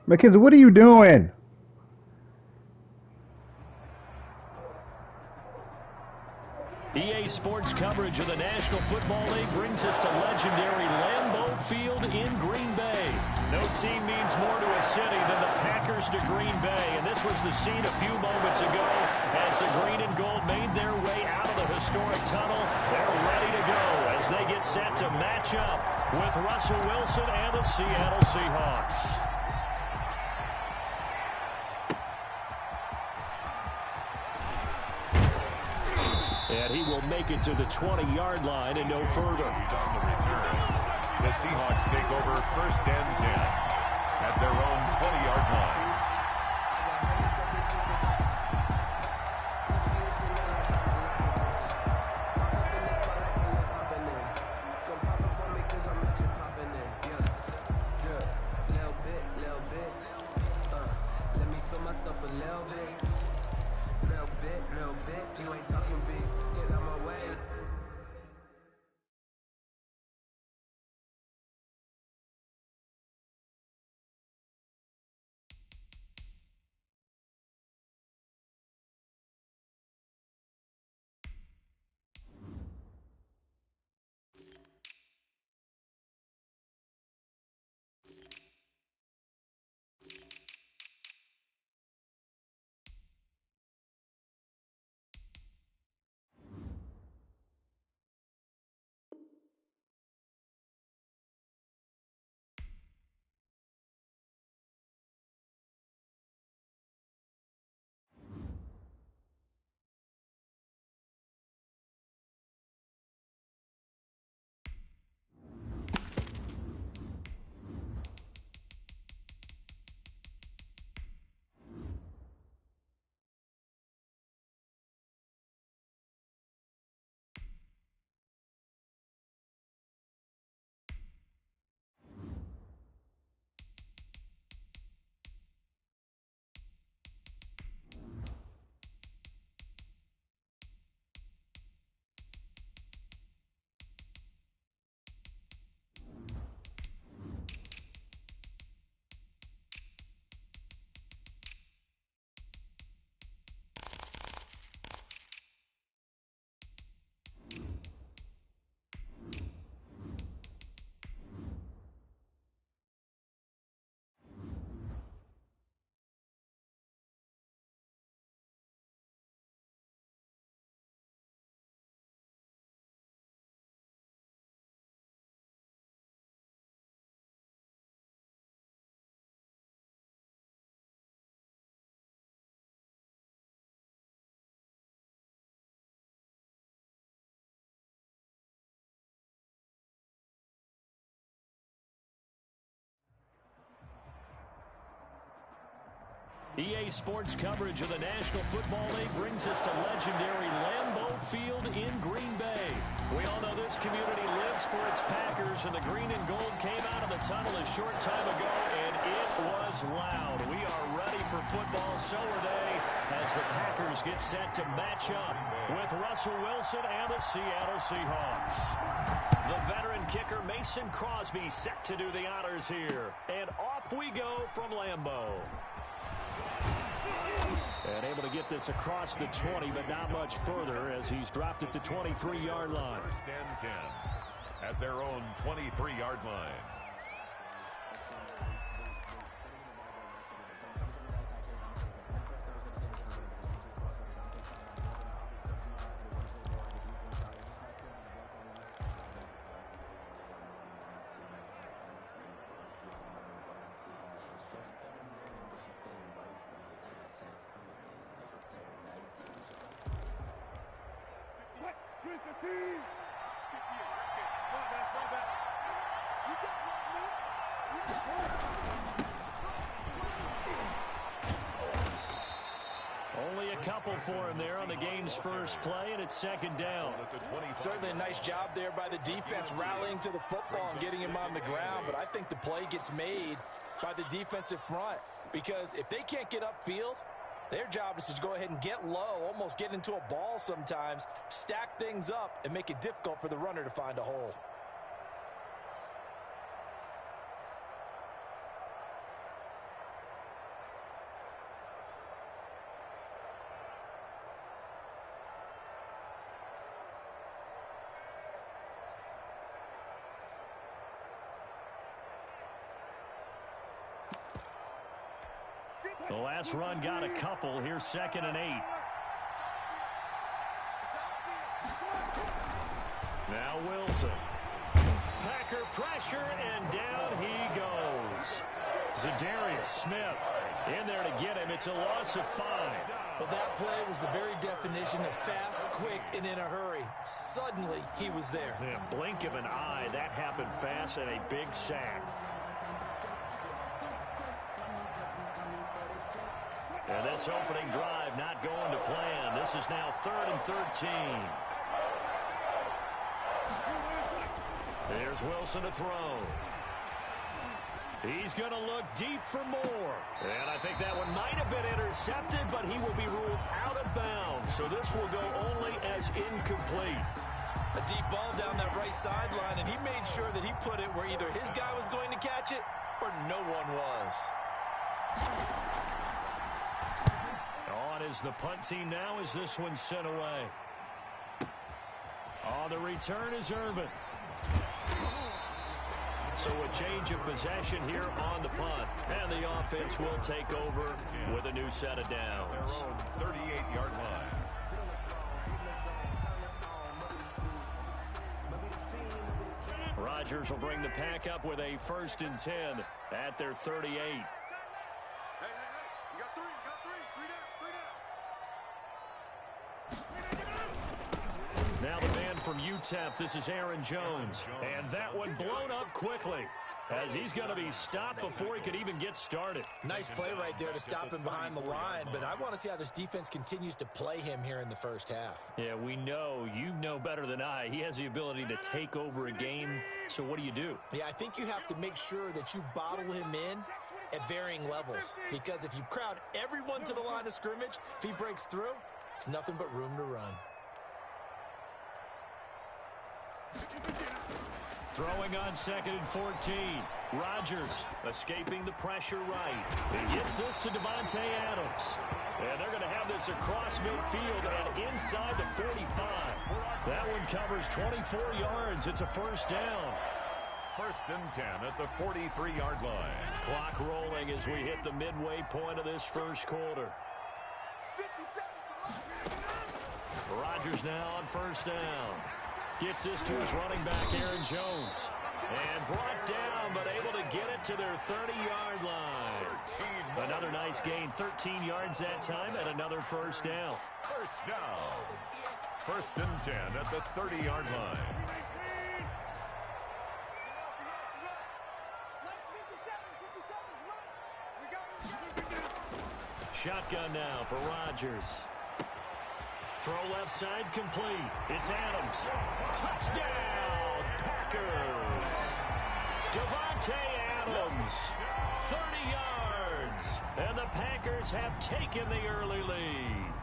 Mackenzie, what are you doing? EA Sports coverage of the National Football League brings us to legendary Lambeau Field in Green Bay. No team means more to a city than the Packers to Green Bay, and this was the scene a few moments ago as the green and gold made their way out of the historic tunnel. They're ready to go as they get set to match up with Russell Wilson and the Seattle Seahawks. And he will make it to the 20-yard line and no further. On the return, the Seahawks take over 1st and 10 at their own 20-yard line. EA Sports coverage of the National Football League brings us to legendary Lambeau Field in Green Bay. We all know this community lives for its Packers, and the green and gold came out of the tunnel a short time ago, and it was loud. We are ready for football, so are they, as the Packers get set to match up with Russell Wilson and the Seattle Seahawks. The veteran kicker Mason Crosby set to do the honors here, and off we go from Lambeau. And able to get this across the 20, but not much further as he's dropped it to 23-yard line. 1st and 10 at their own 23-yard line. Only a couple for him there on the game's first play, and it's 2nd down. Certainly a nice job there by the defense rallying to the football and getting him on the ground, but I think the play gets made by the defensive front because if they can't get upfield, their job is to go ahead and get low, almost get into a ball sometimes, stack things up, and make it difficult for the runner to find a hole. The last run got a couple. Here's 2nd and 8. Now Wilson. Packer pressure, and down he goes. Zadarius Smith in there to get him. It's a loss of 5. Well, that play was the very definition of fast, quick, and in a hurry. Suddenly, he was there. Yeah, blink of an eye. That happened fast, and a big sack. And this opening drive not going to plan. This is now 3rd and 13. There's Wilson to throw. He's going to look deep for more. And I think that one might have been intercepted, but he will be ruled out of bounds. So this will go only as incomplete. A deep ball down that right sideline, and he made sure that he put it where either his guy was going to catch it or no one was. On is the punt team now as this one's sent away. On the return is Irvin. So a change of possession here on the punt. And the offense will take over with a new set of downs. Their own 38-yard line. Rodgers will bring the pack up with a 1st and 10 at their 38. Now the man from UTEP, this is Aaron Jones. And that one blown up quickly as he's going to be stopped before he could even get started. Nice play right there to stop him behind the line, but I want to see how this defense continues to play him here in the first half. Yeah, we know, you know better than I, he has the ability to take over a game. So what do you do? Yeah, I think you have to make sure that you bottle him in at varying levels, because if you crowd everyone to the line of scrimmage, if he breaks through, there's nothing but room to run. Throwing on 2nd and 14. Rodgers escaping the pressure right. He gets this to Davante Adams. And they're going to have this across midfield and inside the 45. That one covers 24 yards. It's a 1st down. 1st and 10 at the 43-yard line. Clock rolling as we hit the midway point of this first quarter. Rodgers now on 1st down. Gets this to his running back, Aaron Jones. And brought down, but able to get it to their 30-yard line. Another nice gain, 13 yards that time, and another 1st down. 1st down. 1st and 10 at the 30-yard line. Shotgun now for Rodgers. Throw left side complete. It's Adams. Touchdown, Packers. Davante Adams, 30 yards. And the Packers have taken the early lead.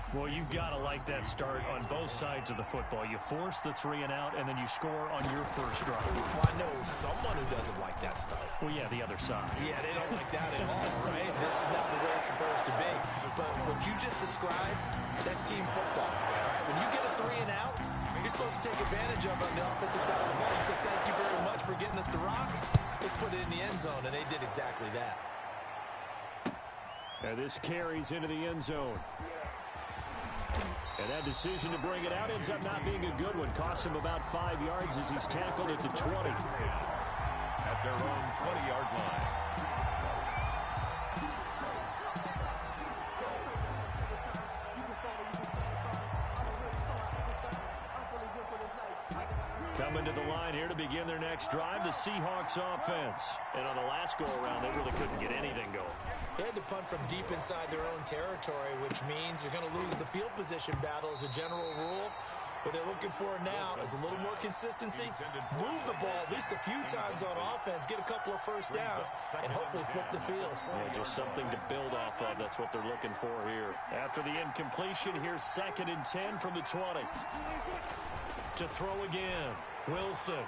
Well, you've got to like that start on both sides of the football. You force the 3 and out, and then you score on your first drive. Well, I know someone who doesn't like that start. Well, yeah, the other side. Yeah, they don't like that at all, right? This is not the way it's supposed to be. But what you just described, that's team football. When you get a 3 and out, you're supposed to take advantage of it on the offensive side of the ball. You say, thank you very much for getting us the rock. Let's put it in the end zone, and they did exactly that. And this carries into the end zone. And that decision to bring it out ends up not being a good one. Costs him about 5 yards as he's tackled at the 20. At their own 20-yard line. Coming to the line here to begin their next drive, the Seahawks offense. And on the last go-around, they really couldn't get anything going. They had to punt from deep inside their own territory, which means you're going to lose the field position battle as a general rule. What they're looking for now is a little more consistency, move the ball at least a few times on offense, get a couple of 1st downs, and hopefully flip the field. Yeah, just something to build off of. That's what they're looking for here. After the incompletion, here's 2nd and 10 from the 20. To throw again, Wilson.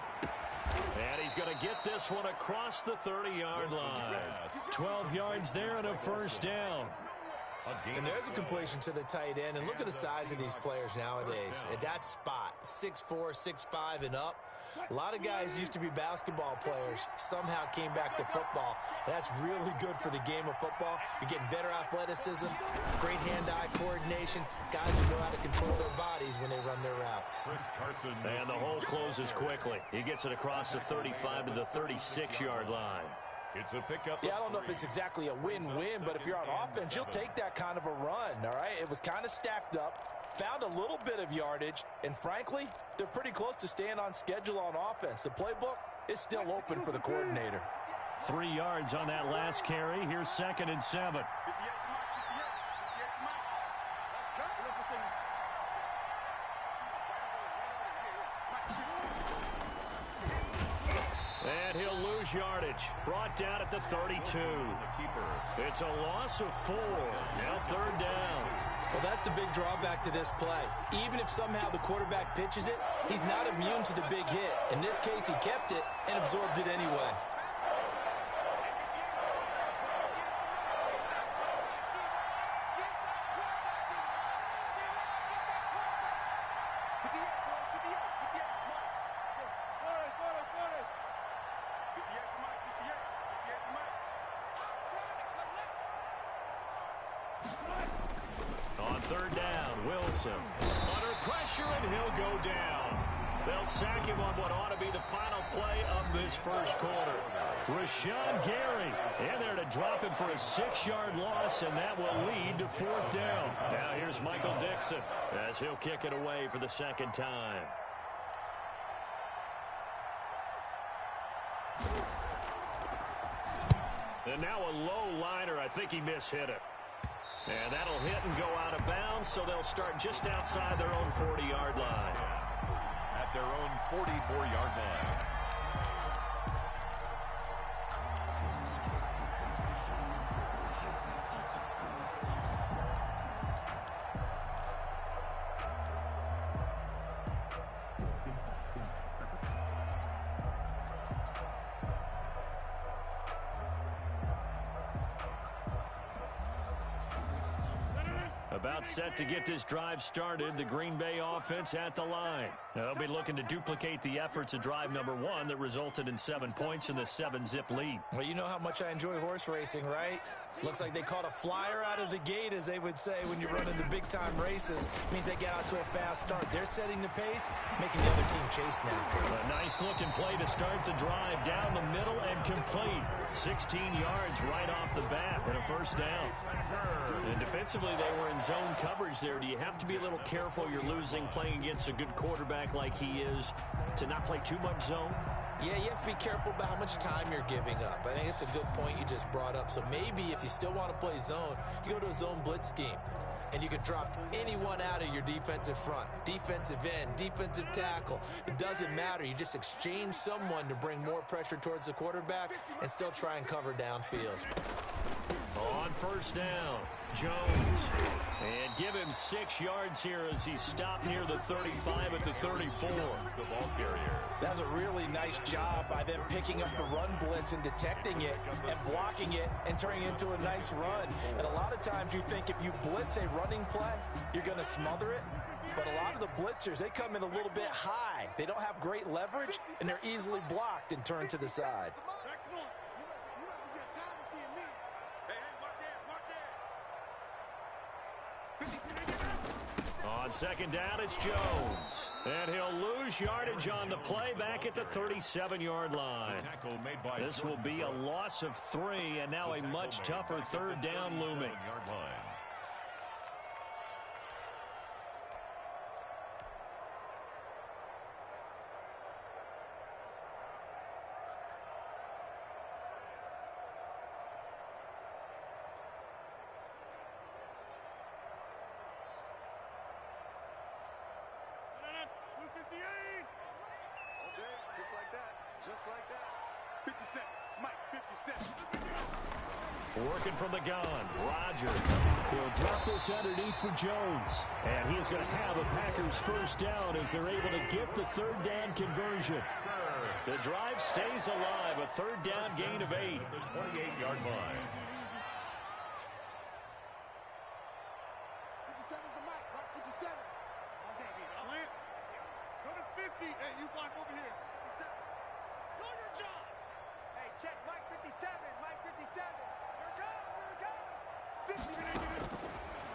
And he's going to get this one across the 30-yard line. 12 yards there and a 1st down. And there's a completion to the tight end. And look at the size of these players nowadays. At that spot, 6'4", 6'5", and up. A lot of guys used to be basketball players, somehow came back to football. And that's really good for the game of football. You're getting better athleticism, great hand-eye coordination, guys who know how to control their bodies when they run their routes. And the hole closes quickly. He gets it across the 35 to the 36-yard line. It's a pickup. Yeah, I don't know if it's exactly a win-win, but if you're on offense, you'll take that kind of a run, all right? It was kind of stacked up, found a little bit of yardage, and frankly, they're pretty close to staying on schedule on offense. The playbook is still open for the coordinator. 3 yards on that last carry. Here's 2nd and 7. And he'll lose yardage. Brought down at the 32. It's a loss of 4. Now 3rd down. Well, that's the big drawback to this play. Even if somehow the quarterback pitches it, he's not immune to the big hit. In this case, he kept it and absorbed it anyway. On 3rd down, Wilson under pressure, and he'll go down. They'll sack him on what ought to be the final play of this first quarter. Rashawn Gary in there to drop him for a 6-yard loss, and that will lead to 4th down. Now here's Michael Dixon as he'll kick it away for the 2nd time. And now a low liner. I think he mishit it. And that'll hit and go out of bounds, so they'll start just outside their own 40-yard line. At their own 44-yard line. About set to get this drive started, the Green Bay offense at the line. They'll be looking to duplicate the efforts of drive number 1 that resulted in 7 points in the 7-zip lead. Well, you know how much I enjoy horse racing, right? Looks like they caught a flyer out of the gate, as they would say when you're running the big-time races. Means they get out to a fast start. They're setting the pace, making the other team chase now. A nice-looking play to start the drive down the middle and complete. 16 yards right off the bat and a 1st down. And defensively, they were in zone coverage there. Do you have to be a little careful? You're losing playing against a good quarterback like he is to not play too much zone? Yeah, you have to be careful about how much time you're giving up. I think it's a good point you just brought up. So maybe if you still want to play zone, you go to a zone blitz scheme. And you can drop anyone out of your defensive front. Defensive end, defensive tackle. It doesn't matter. You just exchange someone to bring more pressure towards the quarterback and still try and cover downfield. On 1st down, Jones. And give him 6 yards here as he stopped near the 35 at the 34. The ball carrier. That was a really nice job by them picking up the run blitz and detecting it and blocking it and turning it into a nice run. And a lot of times you think if you blitz a running play, you're going to smother it. But a lot of the blitzers, they come in a little bit high. They don't have great leverage, and they're easily blocked and turned to the side. On 2nd down, it's Jones. And he'll lose yardage on the play back at the 37-yard line. This will be a loss of 3, and now a much tougher 3rd down looming. Just like that. 50 Cent. Mike, 50 Cent. Working from the gun, Roger. He'll drop this underneath for Jones. And he is going to have a Packers 1st down as they're able to get the 3rd down conversion. The drive stays alive, a 3rd down gain of 8. The 28-yard line. 57 is the mic, right? 57. Okay, go to 50. Hey, you block over here.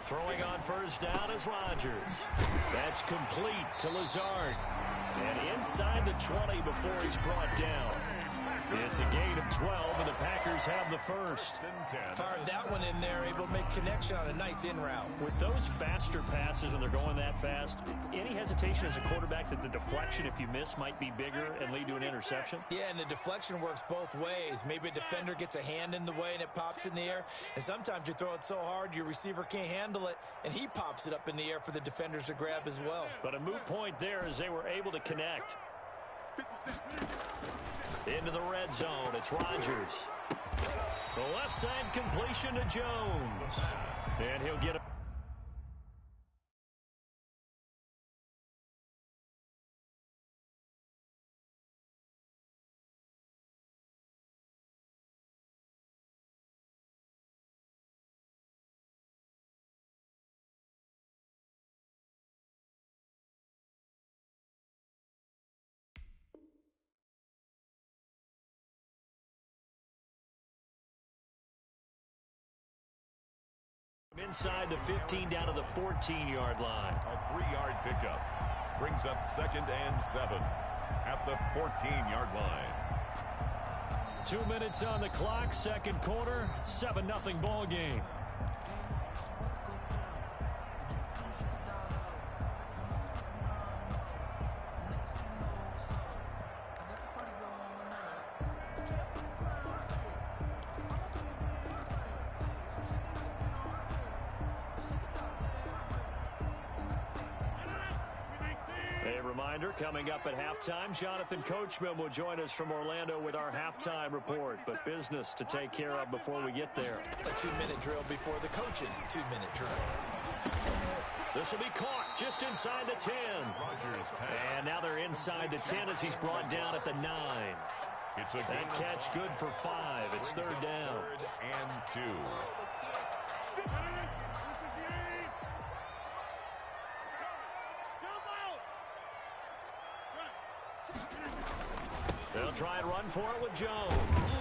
Throwing on first down is Rodgers. That's complete to Lazard. And inside the 20 before he's brought down. It's a gain of 12, and the Packers have the first. Fired that one in there, able to make connection on a nice in route. With those faster passes when they're going that fast, any hesitation as a quarterback that the deflection, if you miss, might be bigger and lead to an interception? Yeah, and the deflection works both ways. Maybe a defender gets a hand in the way and it pops in the air. And sometimes you throw it so hard your receiver can't handle it, and he pops it up in the air for the defenders to grab as well. But a moot point there as they were able to connect. Into the red zone, it's Rodgers. The left side completion to Jones. And he'll get a... Inside the 15 down to the 14-yard line. A 3-yard pickup brings up 2nd and 7 at the 14-yard line. 2 minutes on the clock, second quarter, 7-0 ball game. Coming up at halftime, Jonathan Coachman will join us from Orlando with our halftime report. But business to take care of before we get there. A 2-minute drill before the coach's 2-minute drill. This will be caught just inside the 10. And now they're inside the 10 as he's brought down at the 9. That catch good for 5. It's third down. 3rd and 2. They'll try and run for it with Jones.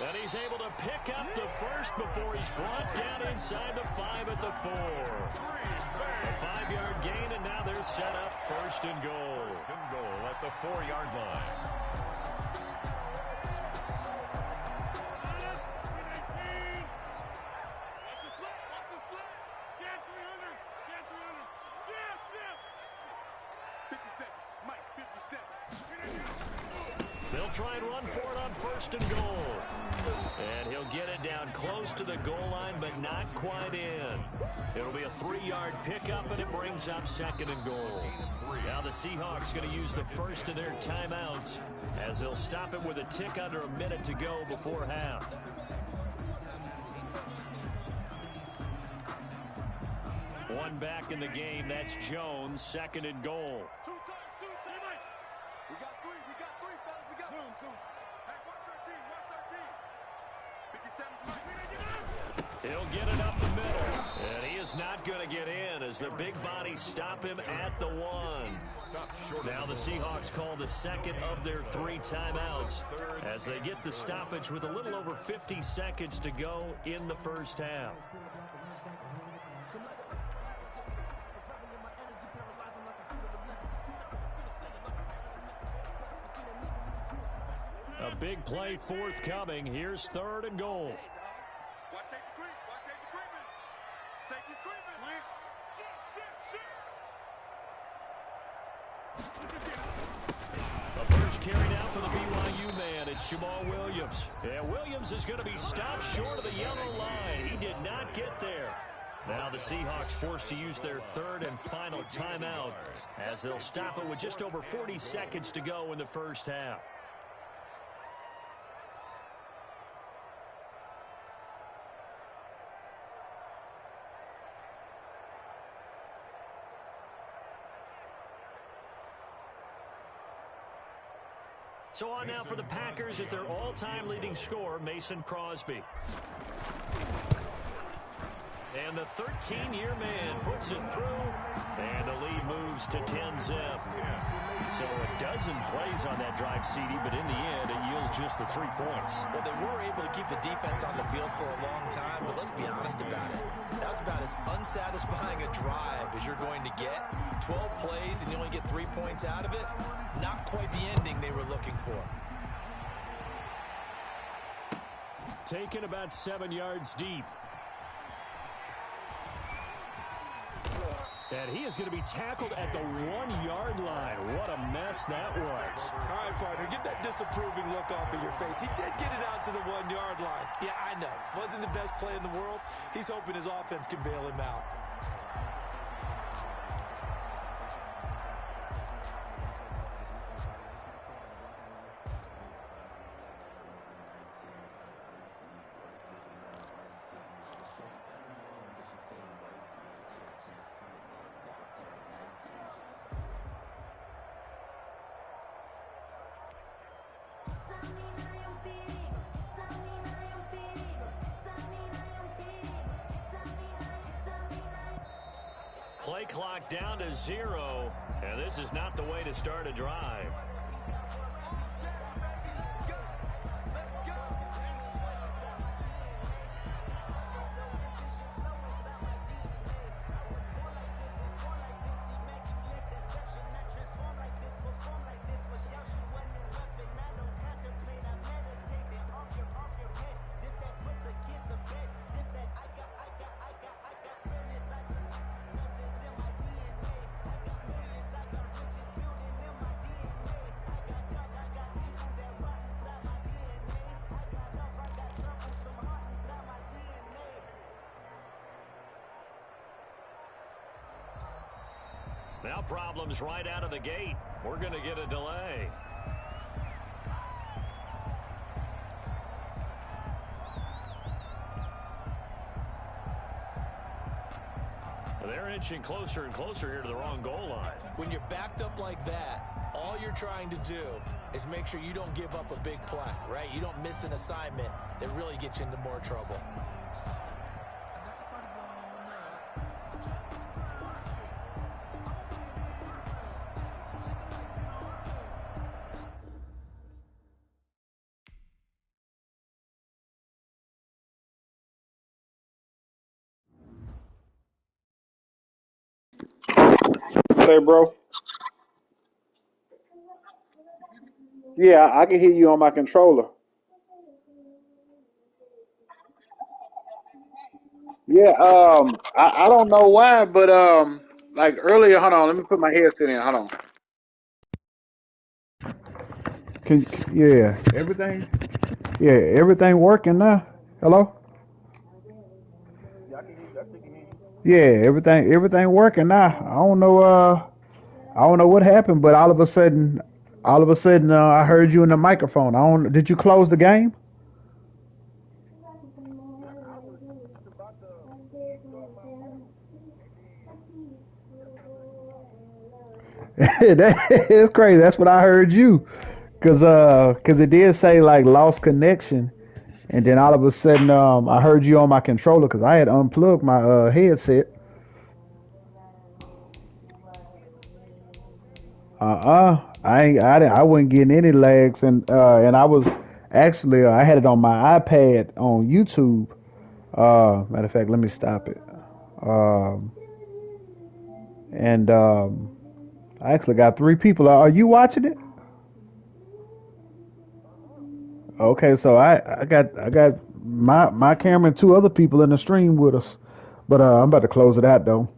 And he's able to pick up the first before he's brought down inside the 5 at the 4. A 5-yard gain, and now they're set up 1st and goal. 1st and goal at the 4-yard line. They'll try and run for it on 1st and goal. And he'll get it down close to the goal line, but not quite in. It'll be a 3-yard pickup, and it brings up 2nd and goal. Now the Seahawks going to use the first of their timeouts as they'll stop it with a tick under a minute to go before half. One back in the game. That's Jones, 2nd and goal. He'll get it up the middle, and he is not going to get in as the big bodies stop him at the 1. Now the Seahawks call the 2nd of their 3 timeouts as they get the stoppage with a little over 50 seconds to go in the first half. A big play forthcoming. Here's 3rd and goal. The first carry now for the BYU man. It's Jamal Williams. And Williams is going to be stopped short of the yellow line. He did not get there. Now the Seahawks forced to use their 3rd and final timeout as they'll stop it with just over 40 seconds to go in the first half. So on now for the Packers at their all-time leading scorer, Mason Crosby. And the 13-year man puts it through, And the lead moves to 10-zip. So a dozen plays on that drive, CD, but in the end, it yields just the 3 points. Well, they were able to keep the defense on the field for a long time, but let's be honest about it. That was about as unsatisfying a drive as you're going to get. 12 plays and you only get 3 points out of it. Not quite the ending they were looking for. Taken about 7 yards deep. And he is going to be tackled at the 1-yard line. What a mess that was. All right, partner, get that disapproving look off of your face. He did get it out to the 1-yard line. Yeah, I know. Wasn't the best play in the world. He's hoping his offense can bail him out. Play clock down to 0, and this is not the way to start a drive. Now problems right out of the gate. We're going to get a delay. They're inching closer and closer here to the wrong goal line. When you're backed up like that, all you're trying to do is make sure you don't give up a big play, right? You don't miss an assignment that really gets you into more trouble. Say, bro. Yeah, I can hear you on my controller. Yeah, I don't know why, but like earlier, hold on, let me put my headset in. Hold on. Can yeah, everything. Yeah, everything working now. Hello. Yeah, everything working now. I don't know what happened, but all of a sudden, I heard you in the microphone. I don't. Did you close the game? That is crazy. That's what I heard you, cause it did say like lost connection, and then all of a sudden, I heard you on my controller because I had unplugged my headset. I wasn't getting any lags, and I was actually I had it on my iPad on YouTube. Matter of fact, let me stop it. Um, and I actually got 3 people. Are you watching it? Okay, so I got my camera and 2 other people in the stream with us, but I'm about to close it out though.